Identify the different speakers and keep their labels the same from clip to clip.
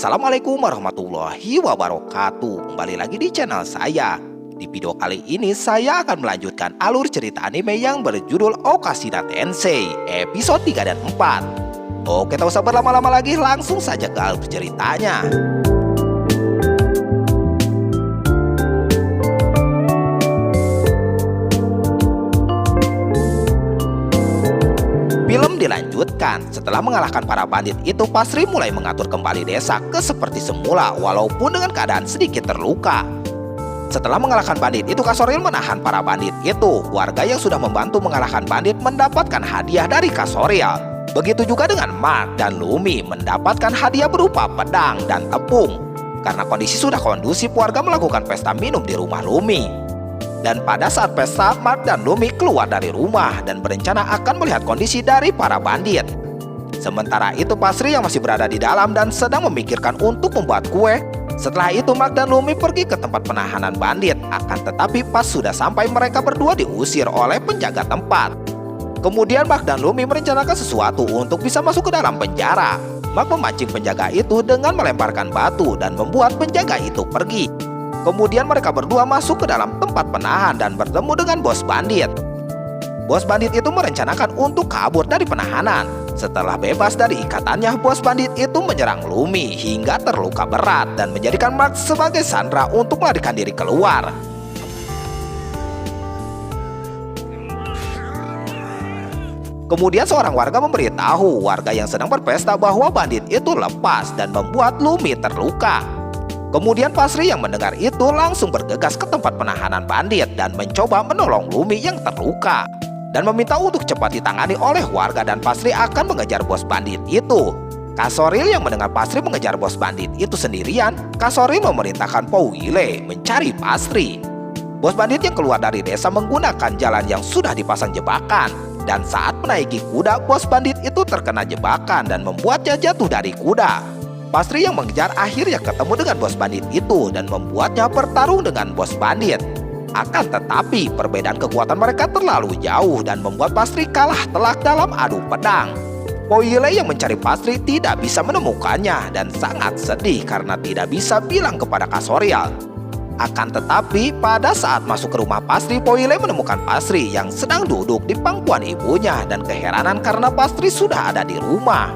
Speaker 1: Assalamualaikum warahmatullahi wabarakatuh. Kembali lagi di channel saya. Di video kali ini saya akan melanjutkan alur cerita anime yang berjudul Okashira Tensei episode 3 dan 4. Oke, tak usah berlama-lama lagi, langsung saja ke alur ceritanya. Film dilanjutkan. Setelah mengalahkan para bandit itu, Pasri mulai mengatur kembali desa ke seperti semula walaupun dengan keadaan sedikit terluka. Setelah mengalahkan bandit itu, Kasoril menahan para bandit itu. Warga yang sudah membantu mengalahkan bandit mendapatkan hadiah dari Kasoril. Begitu juga dengan Mark dan Lumi mendapatkan hadiah berupa pedang dan tepung. Karena kondisi sudah kondusif, warga melakukan pesta minum di rumah Lumi. Dan pada saat pesta, Mark dan Lumi keluar dari rumah dan berencana akan melihat kondisi dari para bandit. Sementara itu Pasri yang masih berada di dalam dan sedang memikirkan untuk membuat kue. Setelah itu Mark dan Lumi pergi ke tempat penahanan bandit. Akan tetapi pas sudah sampai, mereka berdua diusir oleh penjaga tempat. Kemudian Mark dan Lumi merencanakan sesuatu untuk bisa masuk ke dalam penjara. Mark memancing penjaga itu dengan melemparkan batu dan membuat penjaga itu pergi. Kemudian mereka berdua masuk ke dalam tempat penahan dan bertemu dengan bos bandit. Bos bandit itu merencanakan untuk kabur dari penahanan. Setelah bebas dari ikatannya, bos bandit itu menyerang Lumi hingga terluka berat dan menjadikan Mark sebagai sandera untuk melarikan diri keluar. Kemudian seorang warga memberitahu warga yang sedang berpesta bahwa bandit itu lepas dan membuat Lumi terluka. Kemudian Pasri yang mendengar itu langsung bergegas ke tempat penahanan bandit dan mencoba menolong Lumi yang terluka dan meminta untuk cepat ditangani oleh warga, dan Pasri akan mengejar bos bandit itu. Kasoril yang mendengar Pasri mengejar bos bandit itu sendirian, Kasoril memerintahkan Powile mencari Pasri. Bos bandit yang keluar dari desa menggunakan jalan yang sudah dipasang jebakan, dan saat menaiki kuda, bos bandit itu terkena jebakan dan membuatnya jatuh dari kuda. Pasri yang mengejar akhirnya ketemu dengan bos bandit itu dan membuatnya bertarung dengan bos bandit. Akan tetapi perbedaan kekuatan mereka terlalu jauh dan membuat Pasri kalah telak dalam adu pedang. Powile yang mencari Pasri tidak bisa menemukannya dan sangat sedih karena tidak bisa bilang kepada Kasoril. Akan tetapi pada saat masuk ke rumah Pasri, Powile menemukan Pasri yang sedang duduk di pangkuan ibunya dan keheranan karena Pasri sudah ada di rumah.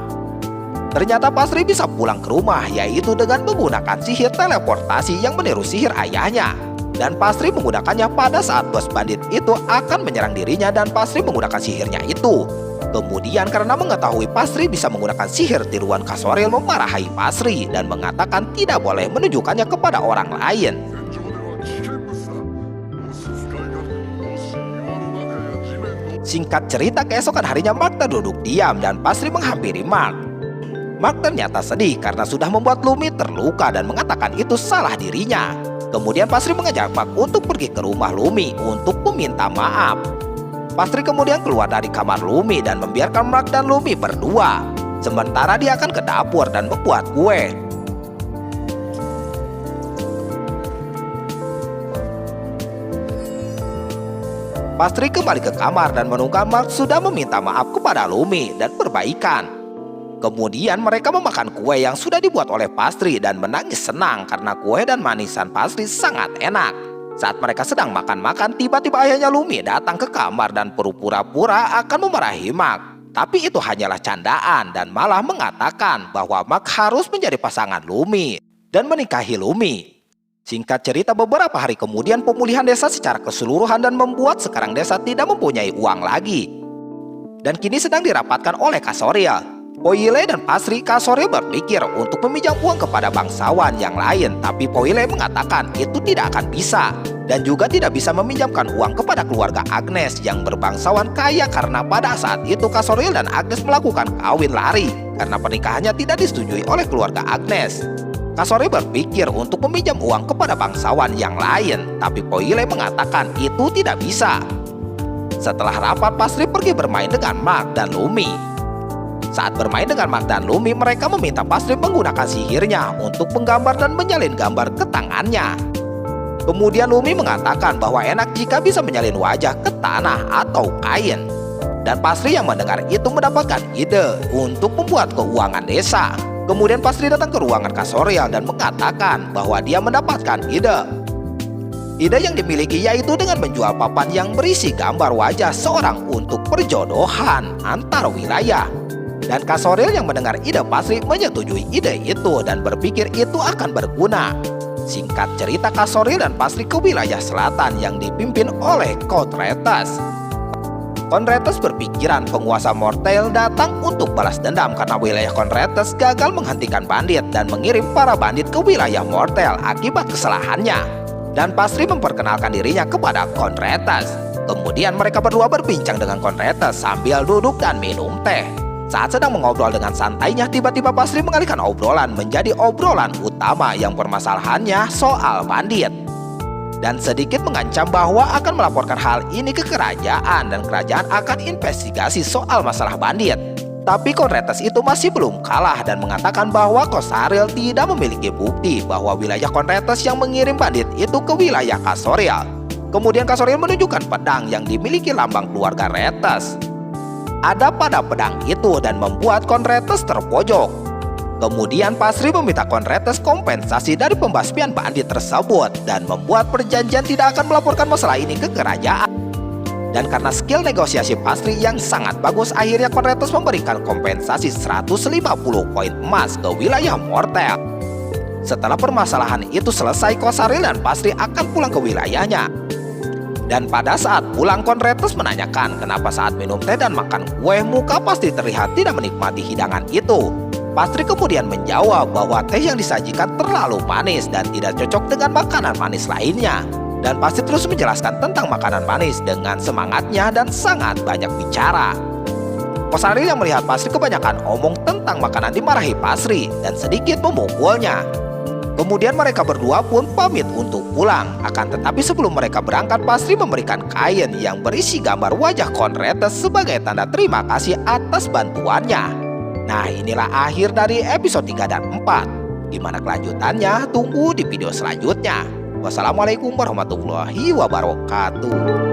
Speaker 1: Ternyata Pasri bisa pulang ke rumah, yaitu dengan menggunakan sihir teleportasi yang meniru sihir ayahnya. Dan Pasri menggunakannya pada saat bos bandit itu akan menyerang dirinya, dan Pasri menggunakan sihirnya itu. Kemudian karena mengetahui Pasri bisa menggunakan sihir, tiruan Kasoril memarahi Pasri dan mengatakan tidak boleh menunjukkannya kepada orang lain. Singkat cerita, keesokan harinya Mark duduk diam dan Pasri menghampiri Mark. Mark ternyata sedih karena sudah membuat Lumi terluka dan mengatakan itu salah dirinya. Kemudian Pasri mengajak Mark untuk pergi ke rumah Lumi untuk meminta maaf. Pasri kemudian keluar dari kamar Lumi dan membiarkan Mark dan Lumi berdua. Sementara dia akan ke dapur dan membuat kue. Pasri kembali ke kamar dan menemukan Mark sudah meminta maaf kepada Lumi dan berbaikan. Kemudian mereka memakan kue yang sudah dibuat oleh Pasri dan menangis senang karena kue dan manisan Pasri sangat enak. Saat mereka sedang makan-makan, tiba-tiba ayahnya Lumi datang ke kamar dan pura-pura akan memarahi Mark. Tapi itu hanyalah candaan dan malah mengatakan bahwa Mark harus menjadi pasangan Lumi dan menikahi Lumi. Singkat cerita, beberapa hari kemudian pemulihan desa secara keseluruhan dan membuat sekarang desa tidak mempunyai uang lagi. Dan kini sedang dirapatkan oleh Kasoril. Powile dan Pasri, Kasoril berpikir untuk meminjam uang kepada bangsawan yang lain, tapi Powile mengatakan itu tidak akan bisa dan juga tidak bisa meminjamkan uang kepada keluarga Agnes yang berbangsawan kaya karena pada saat itu Kasoril dan Agnes melakukan kawin lari karena pernikahannya tidak disetujui oleh keluarga Agnes. Kasoril berpikir untuk meminjam uang kepada bangsawan yang lain, tapi Powile mengatakan itu tidak bisa. Setelah rapat, Pasri pergi bermain dengan Mark dan Lumi. Saat bermain dengan Mark dan Lumi, mereka meminta Pasri menggunakan sihirnya untuk menggambar dan menyalin gambar ke tangannya. Kemudian Lumi mengatakan bahwa enak jika bisa menyalin wajah ke tanah atau kain. Dan Pasri yang mendengar itu mendapatkan ide untuk membuat keuangan desa. Kemudian Pasri datang ke ruangan Kak Soriel dan mengatakan bahwa dia mendapatkan ide. Ide yang dimiliki yaitu dengan menjual papan yang berisi gambar wajah seorang untuk perjodohan antar wilayah. Dan Kak Soriel yang mendengar ide Pasri menyetujui ide itu dan berpikir itu akan berguna. Singkat cerita, Kak Soriel dan Pasri ke wilayah selatan yang dipimpin oleh Kotretes. Kotretes berpikiran penguasa Mortel datang untuk balas dendam karena wilayah Kotretes gagal menghentikan bandit dan mengirim para bandit ke wilayah Mortel akibat kesalahannya. Dan Pasri memperkenalkan dirinya kepada Kotretes. Kemudian mereka berdua berbincang dengan Kotretes sambil duduk dan minum teh. Saat sedang mengobrol dengan santainya, tiba-tiba Pasri mengalihkan obrolan menjadi obrolan utama yang permasalahannya soal bandit. Dan sedikit mengancam bahwa akan melaporkan hal ini ke kerajaan dan kerajaan akan investigasi soal masalah bandit. Tapi Kotretes itu masih belum kalah dan mengatakan bahwa Kak Soriel tidak memiliki bukti bahwa wilayah Kotretes yang mengirim bandit itu ke wilayah Kak Soriel. Kemudian Kak Soriel menunjukkan pedang yang dimiliki lambang keluarga Retes ada pada pedang itu dan membuat Kotretes terpojok. Kemudian Pasri meminta Kotretes kompensasi dari pembasmian bandit tersebut dan membuat perjanjian tidak akan melaporkan masalah ini ke kerajaan. Dan karena skill negosiasi Pasri yang sangat bagus, akhirnya Kotretes memberikan kompensasi 150 koin emas ke wilayah Mortel. Setelah permasalahan itu selesai, Kak Soriel dan Pasri akan pulang ke wilayahnya. Dan pada saat pulang, Kotretes menanyakan kenapa saat minum teh dan makan kue muka Pasri terlihat tidak menikmati hidangan itu. Pasri kemudian menjawab bahwa teh yang disajikan terlalu manis dan tidak cocok dengan makanan manis lainnya. Dan Pasri terus menjelaskan tentang makanan manis dengan semangatnya dan sangat banyak bicara. Kak Soriel yang melihat Pasri kebanyakan omong tentang makanan dimarahi Pasri dan sedikit memukulnya. Kemudian mereka berdua pun pamit untuk pulang. Akan tetapi sebelum mereka berangkat, Pasri memberikan kain yang berisi gambar wajah Kotretes sebagai tanda terima kasih atas bantuannya. Nah, inilah akhir dari episode 3 dan 4. Gimana kelanjutannya? Tunggu di video selanjutnya. Wassalamualaikum warahmatullahi wabarakatuh.